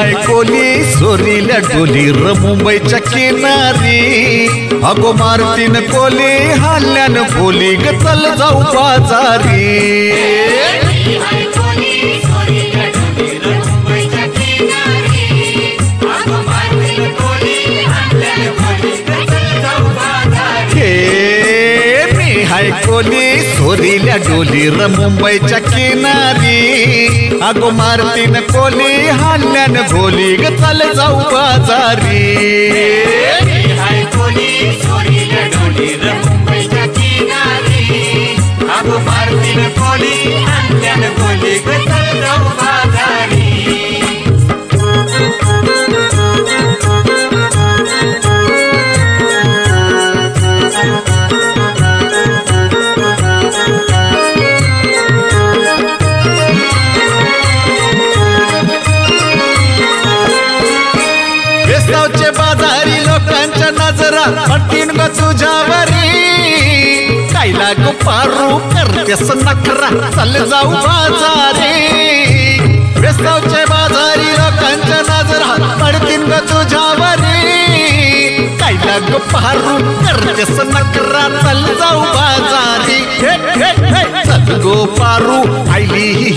हाय कोली सोरील्या डोलीर मुंबईच्या किनारी अगो मारतीन कोली हल्ल्यान कोली ग चल जाऊ बाजारी कोली सोरील्या डोलीर मुंबईच्या किनारी अगो मारतीन कोली हल्ल्यान गोली ग चल जाऊ बाजारी कोली सोरील्या डोलीर मुंबईच्या किनारी अगो मारतीन कोली हल्ल्यान गोली ग चल जाऊ बाजारी बाजारी लोकांच्या नजरा पडतीन ग तुझ्यावरी कायला गो पारू करतेस नखरा चल जाऊ बाजारी बेस्तावचे बाजारी लोकांच्या नजरा पडतीन ग तुझ्यावरी कायला गो पारू करतेस नखरा चल जाऊ बाजारी चल गो पारू आईली